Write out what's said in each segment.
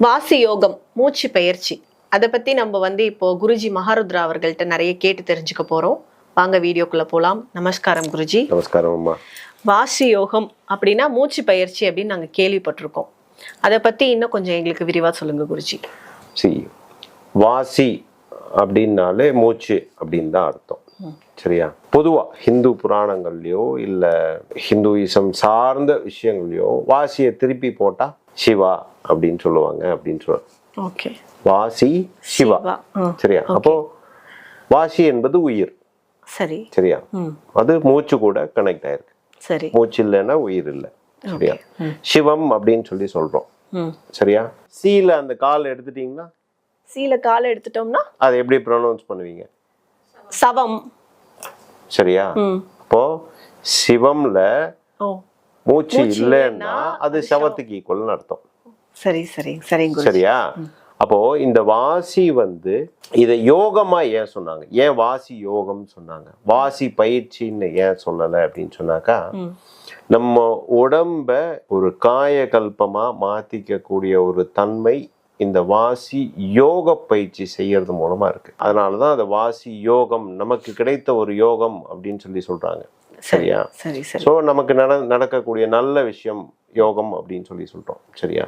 வாசி யோகம், மூச்சு பயிற்சி, அதை பத்தி நம்ம இப்போ குருஜி மகாருத்ரா அவர்கள்ட்ட நிறைய கேட்டு தெரிஞ்சுக்க போறோம். வாங்க வீடியோக்குள்ள போலாம். நமஸ்காரம் குருஜி. நமஸ்காரம் அம்மா. வாசி யோகம் அப்படின்னா மூச்சு பயிற்சி அப்படின்னு நாங்க கேள்விப்பட்டிருக்கோம். அதை பத்தி இன்னும் கொஞ்சம் எங்களுக்கு விரிவா சொல்லுங்க குருஜி. வாசி அப்படின்னாலே மூச்சு அப்படின்னு தான் அர்த்தம். சரியா? பொதுவா ஹிந்து புராணங்கள்லயோ இல்ல ஹிந்துயிசம் சார்ந்த விஷயங்கள்லயோ வாசியை திருப்பி போட்டா சிவா அப்படின்னு சொல்லுவாங்க அப்படின்னு சொல்லுவாங்க. வாசி சிவா. சரியா? அப்போ வாசி என்பது உயிர். சரி. சரியா? அது மூச்சு கூட கனெக்ட் ஆயிருக்கு. சரி. மூச்சு இல்லைன்னா உயிர் இல்லை. சரியா? சிவம் அப்படின்னு சொல்றோம். சரியா? சீல அந்த கால் எடுத்துட்டீங்கன்னா, சீல கால் எடுத்துட்டோம்னா அதை எப்படி ப்ரொனவுன்ஸ் பண்ணுவீங்க? சவம். சரியா? அப்போ சிவம்ல மூச்சு இல்லைன்னா அது சவத்துக்கு ஈக்குவல்னு அர்த்தம். சரி சரி சரி. சரியா? அப்போ இந்த வாசி இதை யோகமா ஏன் சொன்னாங்க? ஏன் வாசி யோகம் சொன்னாங்க? வாசி பயிற்சின்னு ஏன் சொல்லலை அப்படின்னு சொன்னாக்கா, நம்ம உடம்ப ஒரு காயகல்பமா மாத்திக்க கூடிய ஒரு தன்மை இந்த வாசி யோக பயிற்சி செய்யறது மூலமா இருக்கு. அதனாலதான் அந்த வாசி யோகம் நமக்கு கிடைத்த ஒரு யோகம் அப்படின்னு சொல்றாங்க. சரியா? சோ நமக்கு நடக்கக்கூடிய நல்ல விஷயம் யோகம் அப்படின்னு சொல்றோம். சரியா?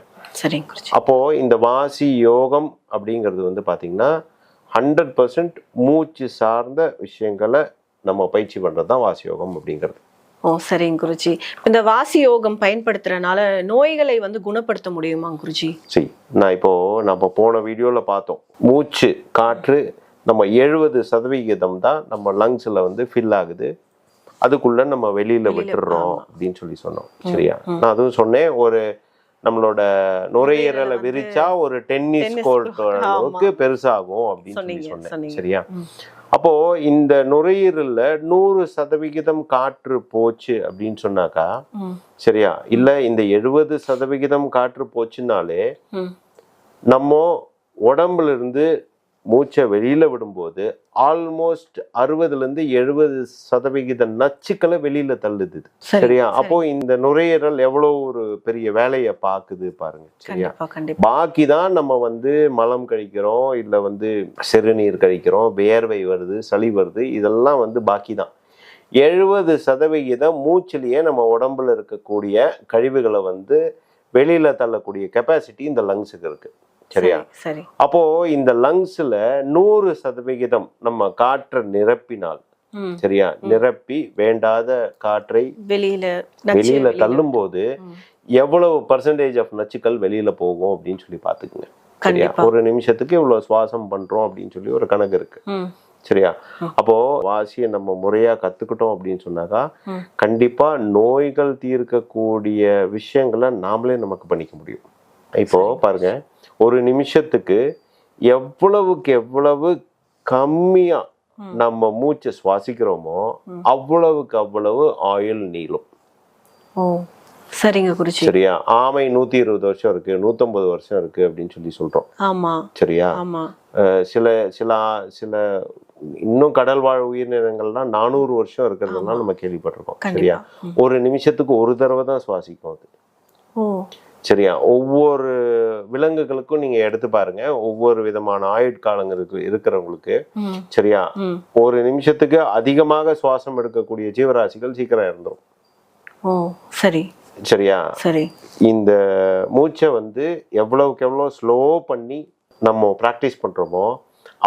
அப்போ இந்த வாசி யோகம் அப்படிங்கிறது பாத்தீங்கன்னா 100% மூச்சு சார்ந்த விஷயங்களை நம்ம பயிற்சி பண்றதுதான் வாசி யோகம் அப்படிங்கிறது. சரிங்க குருஜி. இந்த வாசி யோகம் பயன்படுத்துறதுனால நோய்களை குணப்படுத்த முடியுமா குருஜி? சரி, நம்ம போன வீடியோல பார்த்தோம். மூச்சு காற்று நம்ம 70% தான் நம்ம லங்ஸ்ல ஃபில் ஆகுது. அதுக்குள்ள நம்ம வெளியில விட்டுறோம் அப்படின்னு சொன்னோம். சரியா? நான் அதுவும் சொன்னேன், ஒரு நம்மளோட நுரையீரலை விரிச்சா ஒரு டென்னிஸ் கோர்ட் அளவுக்கு பெருசாகும் அப்படின்னு சொன்னேன். சரியா? அப்போ இந்த நுரையீரல்ல 100% காற்று போச்சு அப்படின்னு சொன்னாக்கா, சரியா? இல்ல இந்த 70% காற்று போச்சுனாலே நம்ம உடம்புல இருந்து மூச்சை வெளியில விடும்போது ஆல்மோஸ்ட் 60-70% நச்சுக்களை வெளியில தள்ளுது. சரியா? அப்போ இந்த நுரையீரல் எவ்வளவு ஒரு பெரிய வேலையை பாக்குது பாருங்க. சரியா? பாக்கி தான் நம்ம மலம் கழிக்கிறோம், இல்ல சிறுநீர் கழிக்கிறோம், வேர்வை வருது, சளி வருது, இதெல்லாம் பாக்கி தான். 70% மூச்சிலேயே நம்ம உடம்புல இருக்கக்கூடிய கழிவுகளை வெளியில தள்ளக்கூடிய கெப்பாசிட்டி இந்த லங்ஸுக்கு இருக்கு. சரியா? அப்போ இந்த லங்ஸ்ல 100% நம்ம காற்றை நிரப்பினால், சரியா, நிரப்பி வேண்டாத காற்றை வெளியில தள்ளும் போது எவ்வளவு பர்சன்டேஜ் ஆஃப் நச்சுக்கள் வெளியில போகும் அப்படின்னு பாத்துக்குங்க. சரியா? ஒரு நிமிஷத்துக்கு இவ்வளவு சுவாசம் பண்றோம் அப்படின்னு ஒரு கணக்கு இருக்கு. சரியா? அப்போ வாசியை நம்ம முறையா கத்துக்கிட்டோம் அப்படின்னு சொன்னாக்கா கண்டிப்பா நோய்கள் தீர்க்கக்கூடிய விஷயங்களை நாமளே நமக்கு பண்ணிக்க முடியும். இப்போ பாருங்க, ஒரு நிமிஷத்துக்கு எவ்வளவுக்கு எவ்வளவு கம்மியா நம்ம மூச்சை சுவாசிக்கிறோமோ அவ்வளவுக்கு அவ்வளவு ஆயுள் நீளும். சரிங்க குருஜி. சரியா? ஆமை 120 வருஷம் இருக்கு, 150 வருஷம் இருக்கு அப்படின்னு சொல்றோம். ஆமா. சரியா? சில சில சில இன்னும் கடல் வாழ் உயிரினங்கள்லாம் 400 வருஷம் இருக்கிறதுனால நம்ம கேள்விப்பட்டிருக்கோம். சரியா? ஒரு நிமிஷத்துக்கு ஒரு தடவை தான் சுவாசிக்கும் அது. சரியா? ஒவ்வொரு விலங்குகளுக்கும் நீங்க எடுத்து பாருங்க, ஒவ்வொரு விதமான ஆயுட்காலங்களுக்கு இருக்கிறவங்களுக்கு, சரியா, ஒரு நிமிஷத்துக்கு அதிகமாக சுவாசம் எடுக்கக்கூடிய ஜீவராசிகள் சீக்கிரம் இறந்துரும். சரியா? இந்த மூச்சை எவ்வளவுக்கு எவ்வளவு ஸ்லோ பண்ணி நம்ம பிராக்டிஸ் பண்றோமோ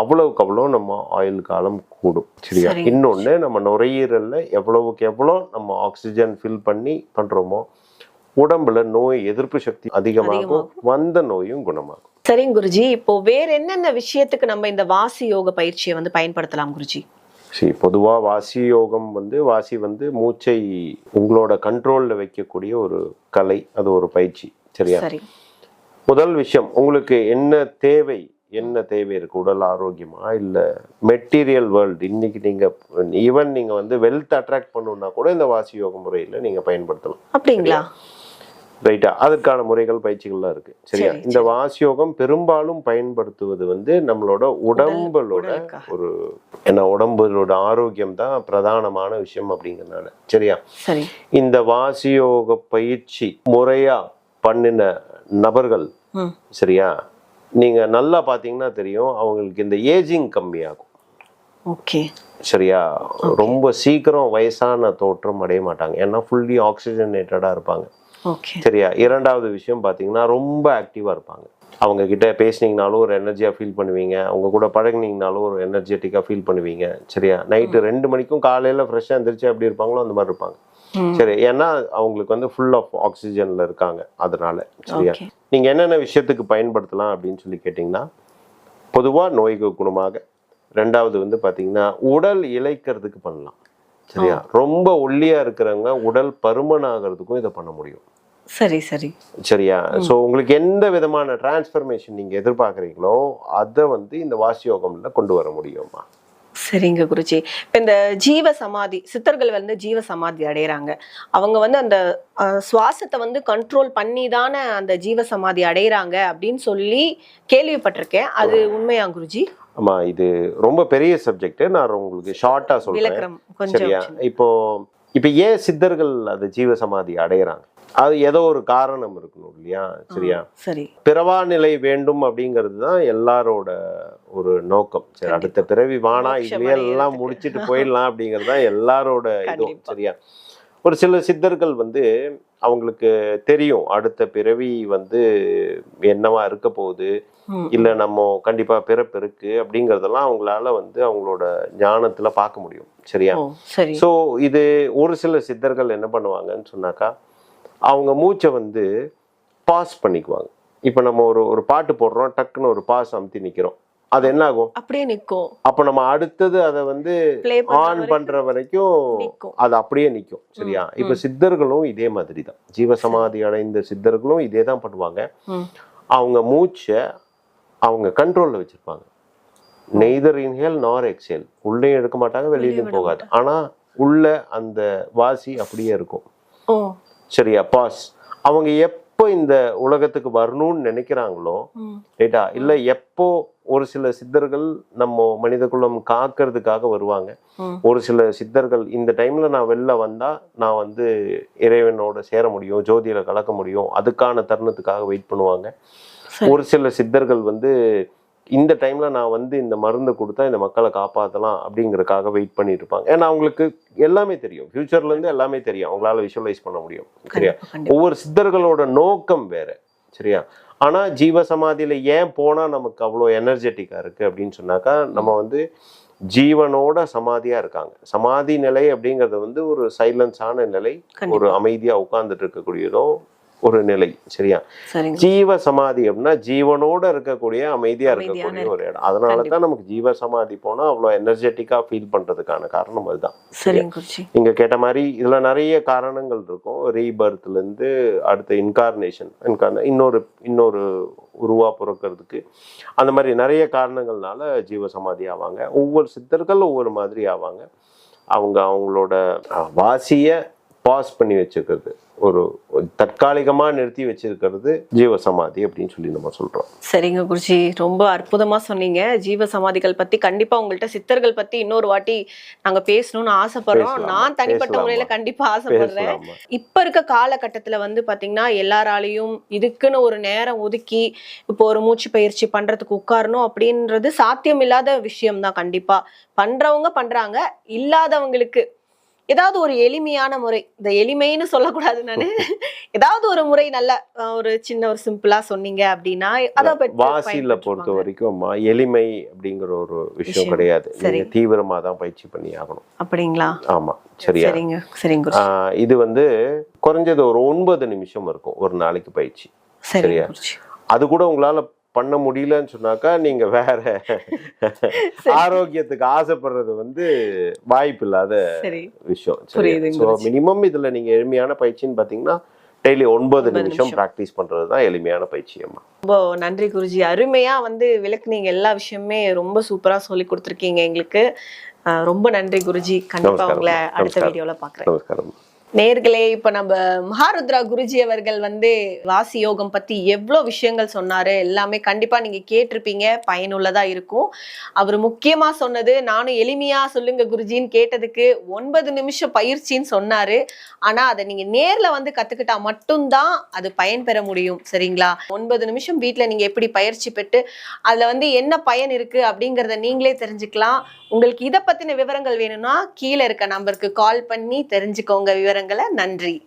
அவ்வளவுக்கு அவ்வளோ நம்ம ஆயுள் காலம் கூடும். சரியா? இன்னொன்னு, நம்ம நுரையீரல்ல எவ்வளவுக்கு எவ்வளோ நம்ம ஆக்சிஜன் ஃபில் பண்ணி பண்றோமோ உடம்புல நோய் எதிர்ப்பு சக்தி அதிகமாகும், வந்த நோயும் குணமாகும். சரிங்க குருஜி. இப்போ வேற என்னென்ன விஷயத்துக்கு நம்ம இந்த வாசி யோக பயிற்சியை பயன்படுத்தலாம் குருஜி? பொதுவா வாசி யோகம் வாசி மூச்சை உங்களோட கண்ட்ரோல்ல வைக்கக்கூடிய ஒரு கலை, அது ஒரு பயிற்சி. சரியா? முதல் விஷயம், உங்களுக்கு என்ன தேவை இருக்கு? உடல் ஆரோக்கியமா, இல்ல மெட்டீரியல் வேர்ல்டு? இன்னைக்கு நீங்க ஈவன் நீங்க வெல்த் அட்ராக்ட் பண்ணணும்னா கூட இந்த வாசி யோக முறையில நீங்க பயன்படுத்தலாம். அப்படிங்களா? ரைட்டா? அதற்கான முறைகள் பயிற்சிகள்லாம் இருக்கு. சரியா? இந்த வாசியோகம் பெரும்பாலும் பயன்படுத்துவது நம்மளோட உடம்புலோட ஒரு உடம்புலோட ஆரோக்கியம் தான் பிரதானமான விஷயம் அப்படிங்கிறதுனால. சரியா? இந்த வாசியோக பயிற்சி முறையா பண்ணின நபர்கள் சரியா? நீங்க நல்லா பாத்தீங்கன்னா தெரியும், அவங்களுக்கு இந்த ஏஜிங் கம்மியாகும். ஓகே. சரியா? ரொம்ப சீக்கிரம் வயசான தோற்றம் அடைய மாட்டாங்க. ஏன்னா ஃபுல்லி ஆக்சிஜனேட்டடா இருப்பாங்க. சரியா? இரண்டாவது விஷயம் பாத்தீங்கன்னா ரொம்ப ஆக்டிவா இருப்பாங்க. அவங்க கிட்ட பேசினீங்கனாலும் ஒரு எனர்ஜியா ஃபீல் பண்ணுவீங்க. அவங்க கூட பழகினீங்கனாலும் ஒரு எனர்ஜெட்டிக்கா ஃபீல் பண்ணுவீங்க. சரியா? நைட்டு 2 மணிக்கும் காலையில ஃப்ரெஷ்ஷா எந்திரிச்சு எப்படி இருப்பாங்களோ அந்த மாதிரி இருப்பாங்க. சரி, ஏன்னா அவங்களுக்கு வந்து ஃபுல் ஆஃப் ஆக்சிஜன்ல இருக்காங்க. அதனால சரியா? நீங்க என்னென்ன விஷயத்துக்கு பயன்படுத்தலாம் அப்படின்னு சொல்லி கேட்டீங்கன்னா, பொதுவா நோய்க்கு குணமாக, ரெண்டாவது வந்து பாத்தீங்கன்னா உடல் இளைக்கிறதுக்கு பண்ணலாம். சரியா? ரொம்ப ஒல்லியா இருக்கிறவங்க உடல் பருமன் ஆகிறதுக்கும் இதை பண்ண முடியும். சரி சரி. சரியா? ஸோ உங்களுக்கு எந்த விதமான டிரான்ஸ்ஃபர்மேஷன் நீங்க எதிர்பார்க்குறீங்களோ அதை வந்து இந்த வாசி யோகம்ல கொண்டு வர முடியுமா? சரிங்க குருஜி. இப்ப இந்த ஜீவ சமாதி, சித்தர்கள் வந்து ஜீவ சமாதி அடையறாங்க. அவங்க வந்து அந்த சுவாசத்தை வந்து கண்ட்ரோல் பண்ணி தானே அந்த ஜீவ சமாதி அடையறாங்க அப்படின்னு சொல்லி கேள்விப்பட்டிருக்கேன். அது உண்மையா குருஜி? ஆமா, இது ரொம்ப பெரிய சப்ஜெக்ட். நான் உங்களுக்கு ஷார்ட்டா சொல்றேன். சரியா? இப்போ ஏன் சித்தர்கள் அது ஜீவ சமாதி அடையறாங்க? அது ஏதோ ஒரு காரணம் இருக்கணும் இல்லையா? சரியா? சரி. பிறவா நிலை வேண்டும் அப்படிங்கிறது தான் எல்லாரோட ஒரு நோக்கம். சரி, அடுத்த பிறவி வானா இதுலயே எல்லாம் முடிச்சிட்டு போயிடலாம் அப்படிங்கிறது தான் எல்லாரோட இதுவும். சரியா? ஒரு சில சித்தர்கள் வந்து அவங்களுக்கு தெரியும் அடுத்த பிறவி வந்து என்னவா இருக்க போகுது, இல்ல நம்ம கண்டிப்பா பிறப்பு இருக்கு அப்படிங்கறதெல்லாம் அவங்களால வந்து அவங்களோட ஞானத்துல பார்க்க முடியும். சரியா? சோ இது ஒரு சில சித்தர்கள் என்ன பண்ணுவாங்கன்னு சொன்னாக்கா, அவங்க மூச்சை வந்து பாஸ் பண்ணிக்குவாங்க. இப்ப நம்ம ஒரு பாட்டு போடுறோம், டக்குன்னு ஒரு பாஸ் அமுத்தி நிக்கிறோம், அது என்ன ஆகும்? அப்படியே நிக்கும். அப்ப நம்ம அடுத்தது அதை வந்து ஆன் பண்ற வரைக்கும் அது அப்படியே நிக்கும். சரியா? இப்ப சித்தர்களும் இதே மாதிரி தான், ஜீவசமாதி அடைந்த சித்தர்களும் இதே தான் பண்ணுவாங்க. அவங்க மூச்சை அவங்க கண்ட்ரோல்ல வச்சிருப்பாங்க. நெய்தர் இன்ஹேல் நார் எக்ஸேல். உள்ளே எடுக்க மாட்டாங்க, வெளியிலும் போகாது. ஆனா உள்ள அந்த வாசி அப்படியே இருக்கும். சரியா? பாஸ். அவங்க எப்போ இந்த உலகத்துக்கு வரணும்னு நினைக்கிறாங்களோ, ரைட்டா, இல்ல எப்போ ஒரு சில சித்தர்கள் நம்ம மனித குலம் காக்கிறதுக்காக வருவாங்க. ஒரு சில சித்தர்கள் இந்த டைம்ல நான் வெளில வந்தா நான் வந்து இறைவனோட சேர முடியும், ஜோதியில கலக்க முடியும், அதுக்கான தருணத்துக்காக வெயிட் பண்ணுவாங்க. ஒரு சில சித்தர்கள் வந்து இந்த டைம்ல நான் வந்து இந்த மருந்து கொடுத்தா இந்த மக்களை காப்பாற்றலாம் அப்படிங்கறதுக்காக வெயிட் பண்ணிட்டு இருப்பாங்க. ஏன்னா அவங்களுக்கு எல்லாமே தெரியும், ஃபியூச்சர்ல இருந்து எல்லாமே தெரியும், அவங்களால விஷுவலைஸ் பண்ண முடியும். சரியா? ஒவ்வொரு சித்தர்களோட நோக்கம் வேற. சரியா? ஆனா ஜீவ சமாதியில ஏன் போனா நமக்கு அவ்வளோ எனர்ஜெட்டிக்கா இருக்கு அப்படின்னு சொன்னாக்கா, நம்ம வந்து ஜீவனோட சமாதியா இருக்காங்க. சமாதி நிலை அப்படிங்கிறது வந்து ஒரு சைலன்ஸான நிலை, ஒரு அமைதியா உட்கார்ந்துட்டு இருக்கக்கூடியதோ ஒரு நிலை. சரியா? ஜீவ சமாதி அப்படின்னா ஜீவனோட இருக்கக்கூடிய அமைதியா இருக்கக்கூடிய ஒரு இடம். அதனாலதான் நமக்கு ஜீவ சமாதி போனா அவ்வளவு எனர்ஜெட்டிக்கா ஃபீல் பண்றதுக்கான காரணம் அதுதான். நீங்க கேட்ட மாதிரி இதுல நிறைய காரணங்கள் இருக்கும். ரீபர்த்ல இருந்து அடுத்த இன்கார்னேஷன், இன்னொரு உருவா பிறக்கிறதுக்கு, அந்த மாதிரி நிறைய காரணங்கள்னால ஜீவ சமாதி ஆவாங்க. ஒவ்வொரு சித்தர்கள் ஒவ்வொரு மாதிரி ஆவாங்க. அவங்களோட வாசிய பாஸ் பண்ணி வச்சிருக்கிறது, ஒரு தற்காலிகமா நிறுத்தி வச்சிருக்கிறது ஜீவசமாதி அப்படின்னு சொல்லி நம்ம சொல்றோம். சரிங்க குருஜி, ரொம்ப அற்புதமா சொன்னீங்க. ஜீவ சமாதிகள் பத்தி கண்டிப்பா உங்கள்ட்ட சித்தர்கள் பத்தி இன்னொரு வாட்டி நாங்க பேசணும்னு ஆசைப்படுறோம். நான் தனிப்பட்ட முறையில கண்டிப்பா ஆசைப்படுறேன். இப்ப இருக்க காலகட்டத்துல வந்து பாத்தீங்கன்னா எல்லாராலையும் இதுக்குன்னு ஒரு நேரம் ஒதுக்கி இப்போ ஒரு மூச்சு பயிற்சி பண்றதுக்கு உட்காரணும் அப்படின்றது சாத்தியம் இல்லாத விஷயம் தான். கண்டிப்பா பண்றவங்க பண்றாங்க, இல்லாதவங்களுக்கு ஏதாவது ஒரு எளிமையான முறை, இந்த எளிமைன்னு சொல்லக்கூடாது, நானு ஏதாவது ஒரு முறை நல்ல ஒரு சின்ன ஒரு சிம்பிளா சொன்னீங்க அப்படின்னா அதை வாசியில பொறுத்த வரைக்கும் எளிமை அப்படிங்கிற ஒரு விஷயம் கிடையாது. நீங்க தீவிரமா தான் பயிற்சி பண்ணி ஆகணும். அப்படிங்களா? ஆமா. சரியா? சரிங்க சரிங்க. இது வந்து குறைஞ்சது ஒரு 9 நிமிஷம் இருக்கும் ஒரு நாளைக்கு பயிற்சி. சரியா? அது கூட உங்களால பண்ண முடியலன்னு சொன்னாக்கா நீங்க வேற ஆரோக்கியத்துக்கு ஆசைப்படுறது வந்து வாய்ப்பு இல்லாத விஷயம். மினிமம் இதுல நீங்க எளிமையான பயிற்சின்னு பாத்தீங்கன்னா டெய்லி 9 நிமிஷம் பிராக்டிஸ் பண்றதுதான் எளிமையான பயிற்சியம்மா. ரொம்ப நன்றி குருஜி, அருமையா வந்து விளக்குனீங்க. எல்லா விஷயமே ரொம்ப சூப்பரா சொல்லி கொடுத்துருக்கீங்க எங்களுக்கு. ரொம்ப நன்றி குருஜி. கண்டிப்பா உங்களை அடுத்த வீடியோல பாக்குறேன். நமஸ்காரம். நேர்களே, இப்ப நம்ம மகாருத்ரா குருஜி அவர்கள் வந்து வாசி யோகம் பத்தி எவ்வளவு விஷயங்கள் சொன்னாரு, எல்லாமே கண்டிப்பா நீங்க கேட்டிருப்பீங்க, பயனுள்ளதா இருக்கும். அவர் முக்கியமா சொன்னது, நானும் எளிமையா சொல்லுங்க குருஜின்னு கேட்டதுக்கு 9 நிமிஷம் பயிற்சின்னு சொன்னாரு. ஆனா அதை நீங்க நேர்ல வந்து கத்துக்கிட்டா மட்டும்தான் அது பயன்பெற முடியும். சரிங்களா? 9 நிமிஷம் வீட்டுல நீங்க எப்படி பயிற்சி பெற்று அதுல வந்து என்ன பயன் இருக்கு அப்படிங்கறத நீங்களே தெரிஞ்சுக்கலாம். உங்களுக்கு இத பத்தின விவரங்கள் வேணும்னா கீழே இருக்க நம்பருக்கு கால் பண்ணி தெரிஞ்சுக்கோங்க விவரங்களை. நன்றி.